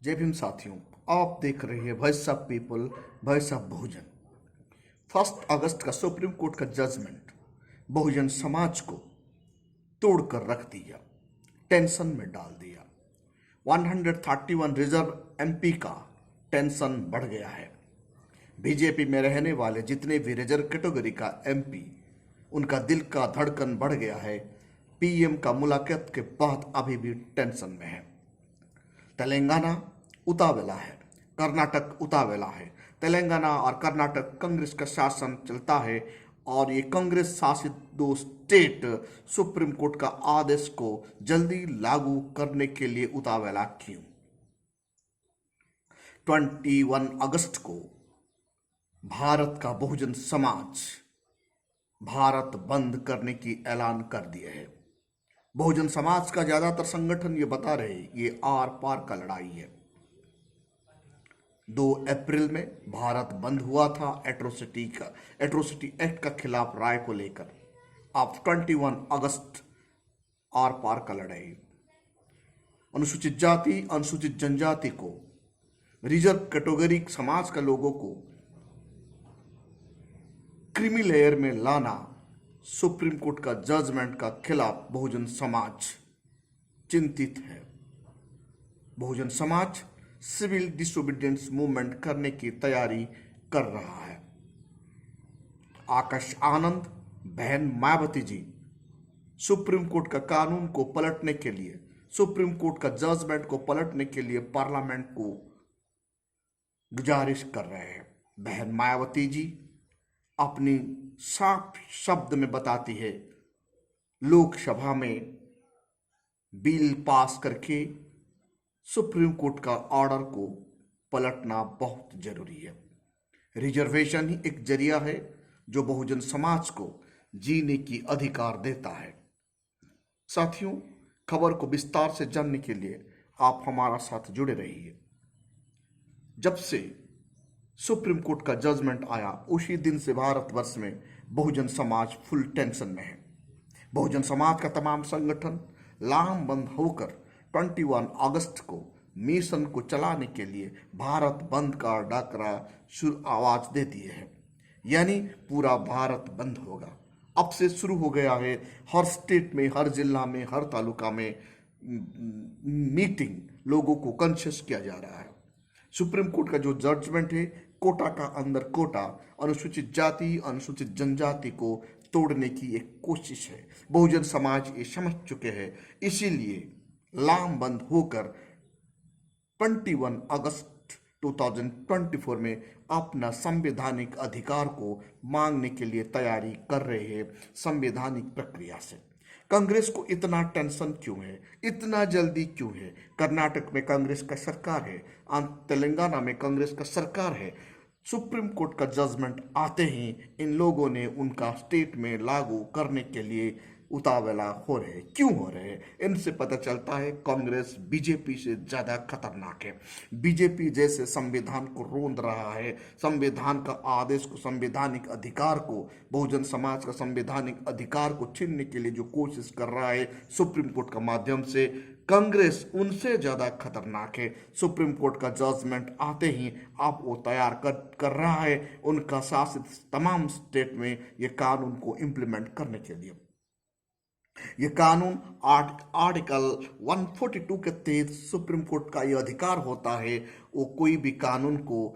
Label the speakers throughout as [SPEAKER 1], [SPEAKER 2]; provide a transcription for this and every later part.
[SPEAKER 1] जय भीम साथियों, आप देख रहे हैं voice of people, voice of Bahujan. 1 अगस्त का सुप्रीम कोर्ट का जजमेंट बहुजन समाज को तोड़कर रख दिया, टेंशन में डाल दिया। 131 रिजर्व एमपी का टेंशन बढ़ गया है। बीजेपी में रहने वाले जितने भी रिजर्व कैटेगरी का एमपी, उनका दिल का धड़कन बढ़ गया है। पीएम का मुलाकात के बाद अभी भी टेंशन में है। तेलंगाना उतावला है, कर्नाटक उतावला है। तेलंगाना और कर्नाटक कांग्रेस का शासन चलता है और ये कांग्रेस शासित 2 स्टेट सुप्रीम कोर्ट का आदेश को जल्दी लागू करने के लिए उतावला क्यों? 21 अगस्त को भारत का बहुजन समाज भारत बंद करने की ऐलान कर दिए है। बहुजन समाज का ज्यादातर संगठन ये बता रहे ये आर पार का लड़ाई है। 2 अप्रैल में भारत बंद हुआ था एट्रोसिटी एक्ट का खिलाफ राय को लेकर। अब 21 अगस्त आर पार का लड़ाई। अनुसूचित जाति अनुसूचित जनजाति को, रिजर्व कैटेगरी समाज का लोगों को क्रीमी लेयर में लाना, सुप्रीम कोर्ट का जजमेंट का खिलाफ बहुजन समाज चिंतित है। Bahujan Samaj civil disobedience movement करने की तैयारी कर रहा है। आकाश आनंद, बहन मायावती जी सुप्रीम कोर्ट का कानून को पलटने के लिए, सुप्रीम कोर्ट का जजमेंट को पलटने के लिए पार्लियामेंट को गुजारिश कर रहे हैं। बहन मायावती जी अपनी साफ शब्द में बताती है, लोकसभा में बिल पास करके सुप्रीम कोर्ट का ऑर्डर को पलटना बहुत जरूरी है। रिजर्वेशन ही एक जरिया है जो बहुजन समाज को जीने की अधिकार देता है। साथियों, खबर को विस्तार से जानने के लिए आप हमारा साथ जुड़े रहिए। जब से सुप्रीम कोर्ट का जजमेंट आया उसी दिन से भारतवर्ष में बहुजन समाज फुल टेंशन में है। बहुजन समाज का तमाम संगठन लामबंद होकर 21 अगस्त को मिशन को चलाने के लिए भारत बंद का डाकरा आवाज दे दिए है। यानी पूरा भारत बंद होगा। अब से शुरू हो गया है। हर स्टेट में, हर जिला में, हर तालुका में मीटिंग, लोगों को कॉन्शियस किया जा रहा है। सुप्रीम कोर्ट का जो जजमेंट है, कोटा का अंदर कोटा, अनुसूचित जाति अनुसूचित जनजाति को तोड़ने की एक कोशिश है। बहुजन समाज ये समझ चुके हैं, इसीलिए लामबंद होकर 21 अगस्त 2024 में अपना संवैधानिक अधिकार को मांगने के लिए तैयारी कर रहे हैं। संवैधानिक प्रक्रिया से कांग्रेस को इतना टेंशन क्यों है, इतना जल्दी क्यों है? कर्नाटक में कांग्रेस का सरकार है, तेलंगाना में कांग्रेस का सरकार है। सुप्रीम कोर्ट का जजमेंट आते ही इन लोगों ने उनका स्टेट में लागू करने के लिए उतावला हो रहे। क्यों हो रहे? इनसे पता चलता है कांग्रेस बीजेपी से ज्यादा खतरनाक है। बीजेपी जैसे संविधान को रोंद रहा है, संविधान का आदेश को, संवैधानिक अधिकार को, बहुजन समाज का संवैधानिक अधिकार को छीनने के लिए जो कोशिश कर रहा है सुप्रीम कोर्ट का माध्यम से, कांग्रेस उनसे ज्यादा खतरनाक है। सुप्रीम कोर्ट का जजमेंट आते ही आप वो तैयार कर रहा है उनका शासित तमाम स्टेट में ये कानून को इम्प्लीमेंट करने के लिए। ये कानून आर्टिकल 142 के तहत सुप्रीम कोर्ट का ये अधिकार होता है, वो कोई भी कानून को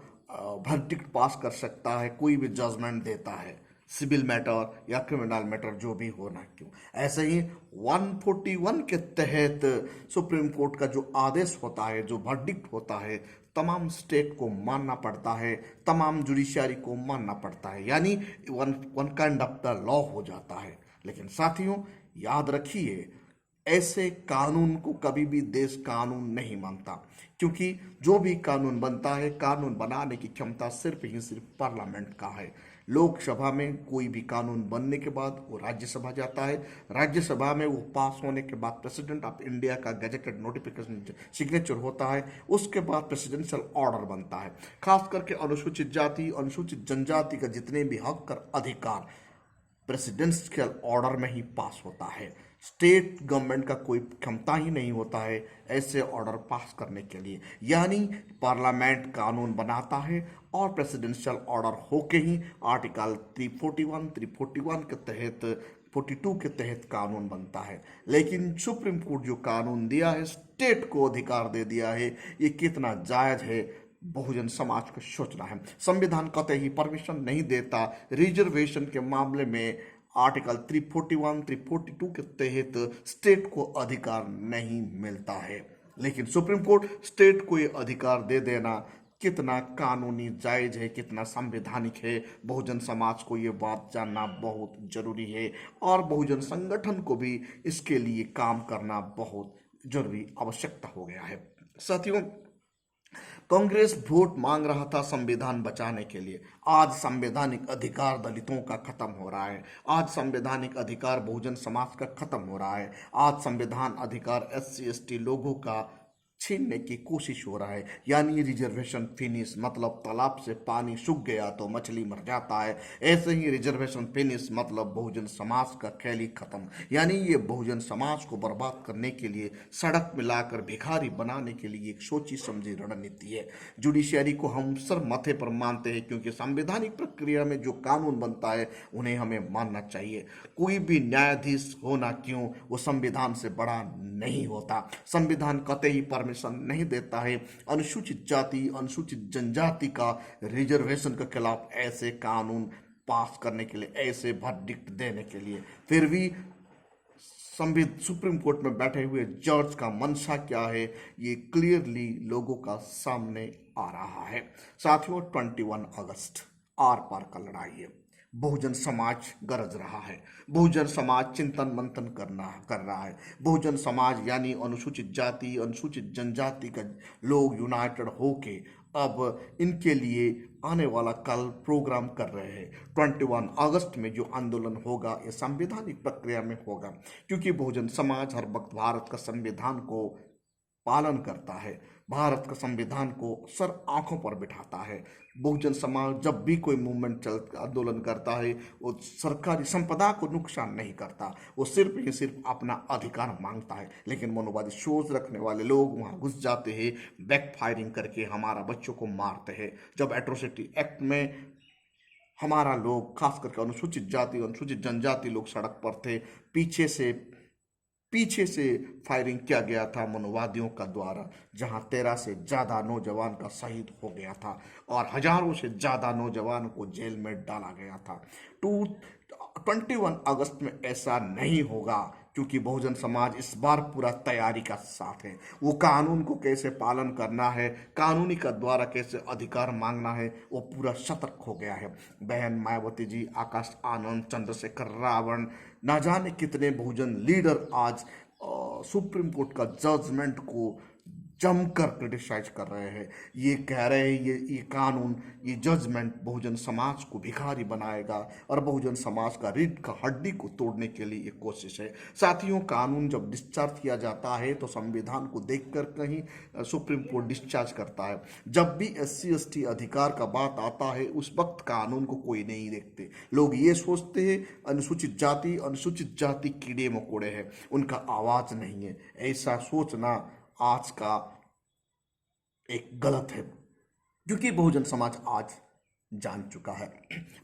[SPEAKER 1] वर्डिक्ट पास कर सकता है, कोई भी जजमेंट देता है, सिविल मैटर या क्रिमिनल मैटर जो भी होना क्यों। ऐसे ही 141 के तहत सुप्रीम कोर्ट का जो आदेश होता है, जो वर्डिक्ट होता है, तमाम स्टेट को मानना पड़ता है, तमाम जुडिशरी को मानना पड़ता है, यानी one kind of the law हो जाता है। लेकिन साथियों याद रखिए, ऐसे कानून को कभी भी देश कानून नहीं मानता, क्योंकि जो भी कानून बनता है, कानून बनाने की क्षमता सिर्फ ही सिर्फ पार्लियामेंट का है। लोकसभा में कोई भी कानून बनने के बाद वो राज्यसभा जाता है, राज्यसभा में वो पास होने के बाद प्रेसिडेंट ऑफ इंडिया का गजेटेड नोटिफिकेशन सिग्नेचर होता है, उसके बाद प्रेसिडेंशियल ऑर्डर बनता है। खास करके अनुसूचित जाति अनुसूचित जनजाति का जितने भी हक और अधिकार प्रेसिडेंशियल ऑर्डर में ही पास होता है। स्टेट गवर्नमेंट का कोई क्षमता ही नहीं होता है ऐसे ऑर्डर पास करने के लिए। यानी पार्लियामेंट कानून बनाता है और प्रेसिडेंशियल ऑर्डर होके ही आर्टिकल 341 के तहत 42 के तहत कानून बनता है। लेकिन सुप्रीम कोर्ट जो कानून दिया है, स्टेट को अधिकार दे दिया है, ये कितना जायज है बहुजन समाज को सोचना है। संविधान कतई ही परमिशन नहीं देता रिजर्वेशन के मामले में। आर्टिकल 341 342 के तहत स्टेट को अधिकार नहीं मिलता है, लेकिन सुप्रीम कोर्ट स्टेट को ये अधिकार दे देना कितना कानूनी जायज है, कितना संवैधानिक है, बहुजन समाज को ये बात जानना बहुत जरूरी है और बहुजन संगठन को भी इसके लिए काम करना बहुत जरूरी आवश्यकता हो गया है। साथियों, कांग्रेस वोट मांग रहा था संविधान बचाने के लिए। आज संवैधानिक अधिकार दलितों का खत्म हो रहा है, आज संवैधानिक अधिकार बहुजन समाज का खत्म हो रहा है, आज संविधान अधिकार SC ST लोगों का छीनने की कोशिश हो रहा है। यानी रिजर्वेशन फिनिश मतलब तालाब से पानी सूख गया तो मछली मर जाता है, ऐसे ही रिजर्वेशन फिनिश मतलब बहुजन समाज का खेल खत्म। यानी ये बहुजन समाज को बर्बाद करने के लिए, सड़क मिलाकर भिखारी बनाने के लिए एक सोची समझी रणनीति है। जुडिशियरी को हम सर माथे पर मानते हैं, क्योंकि संवैधानिक प्रक्रिया में जो कानून बनता है उन्हें हमें मानना चाहिए। कोई भी न्यायाधीश होना क्यों, वो संविधान से बड़ा नहीं होता। संविधान कतई परमिशन नहीं देता है अनुसूचित जाति अनुसूचित जनजाति का रिजर्वेशन के खिलाफ ऐसे कानून पास करने के लिए, ऐसे वर्डिक्ट देने के लिए। फिर भी सुप्रीम कोर्ट में बैठे हुए जज का मंशा क्या है, ये क्लियरली लोगों का सामने आ रहा है। साथियों, 21 अगस्त आर पार का लड़ाई है। बहुजन समाज गरज रहा है, बहुजन समाज चिंतन मंथन कर रहा है। बहुजन समाज यानी अनुसूचित जाति अनुसूचित जनजाति का लोग यूनाइटेड होके अब इनके लिए आने वाला कल प्रोग्राम कर रहे हैं। 21 अगस्त में जो आंदोलन होगा ये संवैधानिक प्रक्रिया में होगा, क्योंकि बहुजन समाज हर वक्त भारत का संविधान को पालन करता है, भारत का संविधान को सर आंखों पर बिठाता है। बहुजन समाज जब भी कोई मूवमेंट आंदोलन करता है, वो सरकारी संपदा को नुकसान नहीं करता, वो सिर्फ ही सिर्फ अपना अधिकार मांगता है। लेकिन मनोवादी सोच रखने वाले लोग वहाँ घुस जाते हैं, बैक फायरिंग करके हमारा बच्चों को मारते हैं। जब एट्रोसिटी एक्ट में हमारा लोग, खास करके अनुसूचित जाति अनुसूचित जनजाति लोग सड़क पर थे, पीछे से फायरिंग किया गया था मनोवादियों का द्वारा, जहां 13 से ज़्यादा नौजवान का शहीद हो गया था और हजारों से ज़्यादा नौजवान को जेल में डाला गया था। 21 अगस्त में ऐसा नहीं होगा, क्योंकि बहुजन समाज इस बार पूरा तैयारी का साथ है। वो कानून को कैसे पालन करना है, कानूनी का द्वारा कैसे अधिकार मांगना है, वो पूरा सतर्क हो गया है। बहन मायावती जी, आकाश आनंद, चंद्रशेखर रावण, ना जाने कितने बहुजन लीडर आज सुप्रीम कोर्ट का जजमेंट को जमकर क्रिटिसाइज कर रहे हैं। ये कह रहे हैं ये कानून, ये जजमेंट बहुजन समाज को भिखारी बनाएगा और बहुजन समाज का रीढ़ का हड्डी को तोड़ने के लिए एक कोशिश है। साथियों, कानून जब डिस्चार्ज किया जाता है तो संविधान को देखकर कहीं सुप्रीम कोर्ट डिस्चार्ज करता है। जब भी SC ST अधिकार का बात आता है उस वक्त कानून को कोई नहीं देखते। लोग ये सोचते हैं अनुसूचित जाति कीड़े मकोड़े हैं, उनका आवाज नहीं है। ऐसा सोचना आज का एक गलत है, क्योंकि बहुजन समाज आज जान चुका है,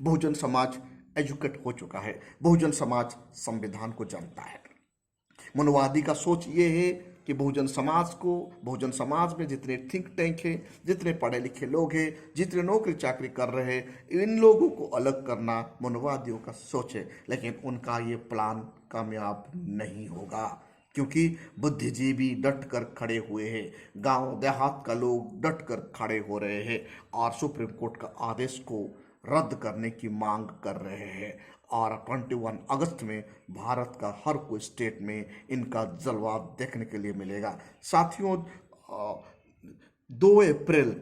[SPEAKER 1] बहुजन समाज एजुकेट हो चुका है, बहुजन समाज संविधान को जानता है। मनोवादी का सोच ये है कि बहुजन समाज में जितने थिंक टैंक हैं, जितने पढ़े लिखे लोग हैं, जितने नौकरी चाकरी कर रहे हैं, इन लोगों को अलग करना मनोवादियों का सोच है। लेकिन उनका ये प्लान कामयाब नहीं होगा, क्योंकि बुद्धिजीवी डट कर खड़े हुए हैं, गांव देहात का लोग डट कर खड़े हो रहे हैं और सुप्रीम कोर्ट का आदेश को रद्द करने की मांग कर रहे हैं। और 21 अगस्त में भारत का हर कोई स्टेट में इनका जलवा देखने के लिए मिलेगा। साथियों, 2 अप्रैल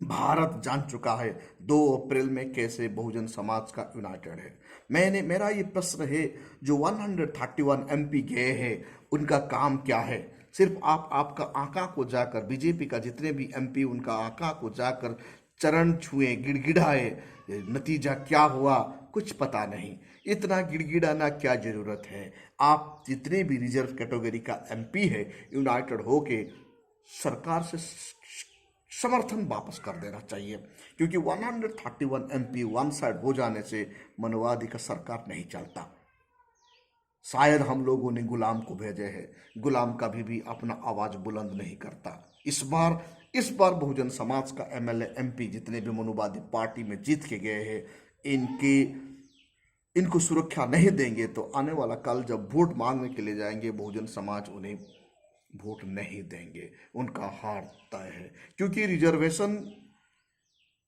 [SPEAKER 1] भारत जान चुका है 2 अप्रैल में कैसे बहुजन समाज का यूनाइटेड है। मेरा ये प्रश्न है, जो 131 MP गए हैं उनका काम क्या है? सिर्फ आपका आका को जाकर, बीजेपी का जितने भी MP उनका आका को जाकर चरण छुए, गिड़गिड़ाए, नतीजा क्या हुआ कुछ पता नहीं। इतना गिड़गिड़ाना क्या जरूरत है। आप जितने भी रिजर्व कैटेगरी का एमपी है, यूनाइटेड होके सरकार से समर्थन वापस कर देना चाहिए, क्योंकि 131 एमपी वन साइड हो जाने से मनवादी का सरकार नहीं चलता। शायद हम लोगों ने गुलाम को भेजे हैं, गुलाम कभी भी अपना आवाज बुलंद नहीं करता। इस बार बहुजन समाज का एमएलए एमपी जितने भी मनुवादी पार्टी में जीत के गए हैं, इनको सुरक्षा नहीं देंगे तो आने वाला कल जब वोट मांगने के लिए जाएंगे, बहुजन समाज उन्हें वोट नहीं देंगे, उनका हार तय है। क्योंकि रिजर्वेशन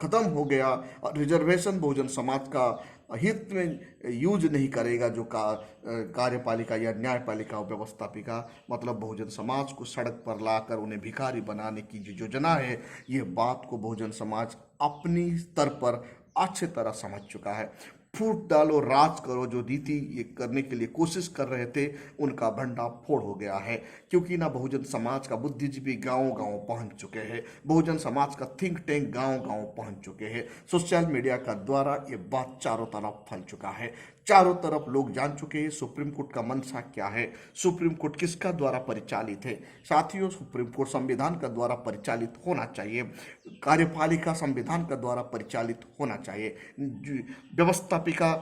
[SPEAKER 1] खत्म हो गया और रिजर्वेशन बहुजन समाज का हित में यूज नहीं करेगा, जो कार्यपालिका या न्यायपालिका और व्यवस्थापिका, मतलब बहुजन समाज को सड़क पर लाकर उन्हें भिखारी बनाने की जो योजना है, ये बात को बहुजन समाज अपनी स्तर पर अच्छी तरह समझ चुका है। फूट डालो राज करो जो नीति ये करने के लिए कोशिश कर रहे थे, उनका भंडा फोड़ हो गया है। क्योंकि ना बहुजन समाज का बुद्धिजीवी गांव गांव पहुंच चुके हैं, बहुजन समाज का थिंक टैंक गांव गांव पहुंच चुके हैं। सोशल मीडिया का द्वारा ये बात चारों तरफ फैल चुका है, चारों तरफ लोग जान चुके हैं सुप्रीम कोर्ट का मंशा क्या है, सुप्रीम कोर्ट किसका द्वारा परिचालित है। साथियों, सुप्रीम कोर्ट संविधान का द्वारा परिचालित होना चाहिए, कार्यपालिका संविधान का द्वारा परिचालित होना चाहिए, व्यवस्थापिका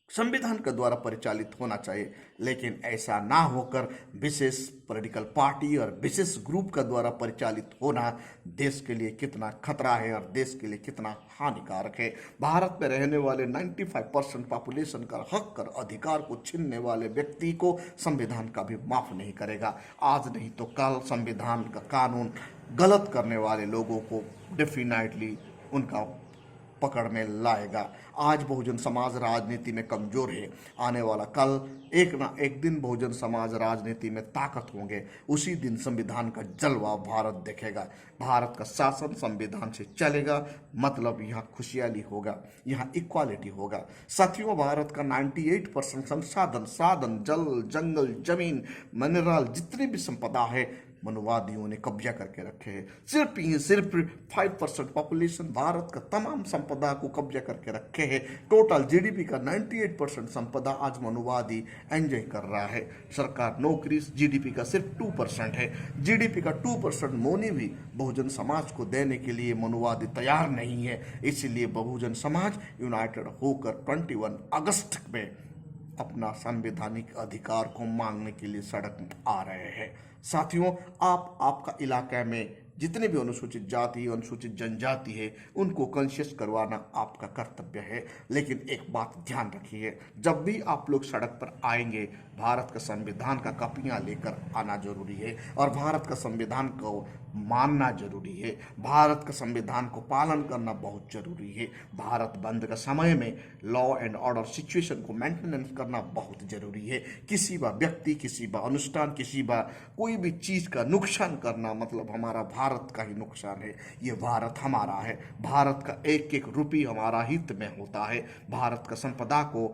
[SPEAKER 1] संविधान के द्वारा परिचालित होना चाहिए। लेकिन ऐसा ना होकर विशेष पॉलिटिकल पार्टी और विशेष ग्रुप का द्वारा परिचालित होना देश के लिए कितना खतरा है और देश के लिए कितना हानिकारक है। भारत में रहने वाले 95% पॉपुलेशन का हक और अधिकार को छीनने वाले व्यक्ति को संविधान का भी माफ नहीं करेगा। आज नहीं तो कल संविधान का कानून गलत करने वाले लोगों को डेफिनेटली उनका पकड़ में लाएगा। आज बहुजन समाज राजनीति में कमजोर है, आने वाला कल एक ना एक दिन बहुजन समाज राजनीति में ताकत होंगे, उसी दिन संविधान का जलवा भारत देखेगा। भारत का शासन संविधान से चलेगा, मतलब यहाँ खुशहाली होगा, यहाँ इक्वालिटी होगा। साथियों, भारत का 98% संसाधन जल जंगल जमीन मिनरल जितनी भी संपदा है मनुवादियों ने कब्जा करके रखे हैं। सिर्फ 5% पॉपुलेशन भारत का तमाम संपदा को कब्जा करके रखे हैं। टोटल जीडीपी का 98% संपदा आज मनुवादी एंजॉय कर रहा है। सरकार नौकरी जीडीपी का सिर्फ 2% है। जीडीपी का 2% मोनी भी बहुजन समाज को देने के लिए मनुवादी तैयार नहीं है। इसलिए बहुजन समाज यूनाइटेड होकर 21 अगस्त में अपना संवैधानिक अधिकार को मांगने के लिए सड़क में आ रहे हैं। साथियों, आपका इलाके में जितने भी अनुसूचित जाति अनुसूचित जनजाति है, उनको कॉन्शियस करवाना आपका कर्तव्य है। लेकिन एक बात ध्यान रखिए, जब भी आप लोग सड़क पर आएंगे, भारत का संविधान का कॉपियां लेकर आना जरूरी है और भारत का संविधान को मानना जरूरी है। भारत का संविधान को पालन करना बहुत जरूरी है। भारत बंद का समय में लॉ एंड ऑर्डर सिचुएशन को मेंटेनेंस करना बहुत जरूरी है। किसी बा व्यक्ति, किसी बा अनुष्ठान, किसी बा कोई भी चीज का नुकसान करना मतलब हमारा भारत का ही नुकसान है। ये भारत हमारा है, भारत का एक एक रुपये हमारा हित में होता है। भारत का संपदा को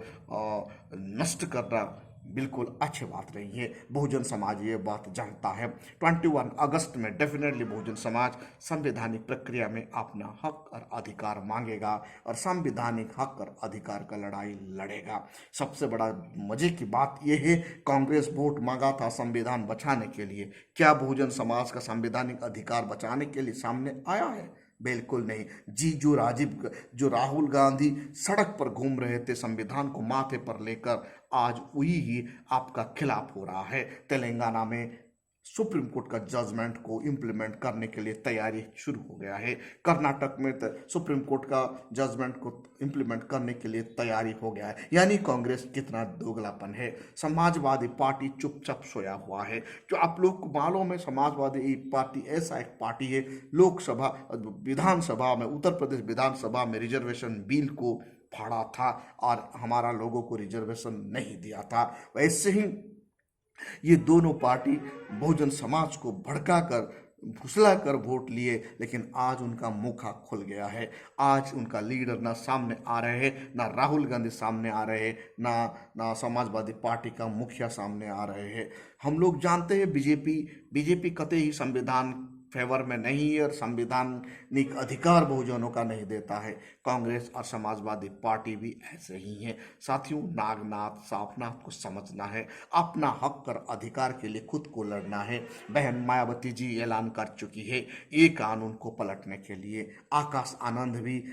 [SPEAKER 1] नष्ट करना बिल्कुल अच्छी बात नहीं है। बहुजन समाज ये बात जानता है। 21 अगस्त में डेफिनेटली बहुजन समाज संवैधानिक प्रक्रिया में अपना हक और अधिकार मांगेगा और संवैधानिक हक और अधिकार का लड़ाई लड़ेगा। सबसे बड़ा मजे की बात यह है, कांग्रेस वोट मांगा था संविधान बचाने के लिए, क्या बहुजन समाज का संवैधानिक अधिकार बचाने के लिए सामने आया है? बिल्कुल नहीं जी। जो राहुल गांधी सड़क पर घूम रहे थे संविधान को माथे पर लेकर, आज वही ही आपका खिलाफ हो रहा है। तेलंगाना में सुप्रीम कोर्ट का जजमेंट को इम्प्लीमेंट करने के लिए तैयारी शुरू हो गया है। कर्नाटक में सुप्रीम कोर्ट का जजमेंट को इम्प्लीमेंट करने के लिए तैयारी हो गया है। यानी कांग्रेस कितना दोगलापन है। समाजवादी पार्टी चुपचाप सोया हुआ है। जो आप लोग को मालूम है, समाजवादी पार्टी ऐसा एक पार्टी है, लोकसभा विधानसभा में, उत्तर प्रदेश विधानसभा में रिजर्वेशन बिल को फाड़ा था और हमारा लोगों को रिजर्वेशन नहीं दिया था। वैसे ही ये दोनों पार्टी बहुजन समाज को भड़काकर फुसलाकर वोट लिए, लेकिन आज उनका मुखा खुल गया है। आज उनका लीडर ना सामने आ रहे हैं, ना राहुल गांधी सामने आ रहे हैं, ना समाजवादी पार्टी का मुखिया सामने आ रहे हैं। हम लोग जानते हैं बीजेपी कतई ही संविधान फेवर में नहीं है और संवैधानिक अधिकार बहुजनों का नहीं देता है। कांग्रेस और समाजवादी पार्टी भी ऐसे ही हैं। साथियों, नागनाथ साफनाथ को समझना है, अपना हक और अधिकार के लिए खुद को लड़ना है। बहन मायावती जी ऐलान कर चुकी है ये कानून को पलटने के लिए। आकाश आनंद भी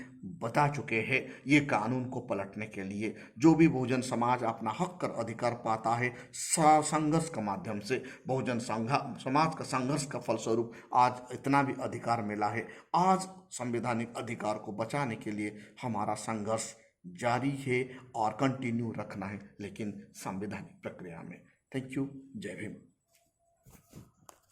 [SPEAKER 1] बता चुके हैं ये कानून को पलटने के लिए। जो भी बहुजन समाज अपना हक और अधिकार पाता है संघर्ष के माध्यम से, बहुजन समाज का संघर्ष का फलस्वरूप आज इतना भी अधिकार मिला है। आज संवैधानिक अधिकार को बचाने के लिए हमारा संघर्ष जारी है और कंटिन्यू रखना है, लेकिन संवैधानिक प्रक्रिया में। Thank you. जय भीम।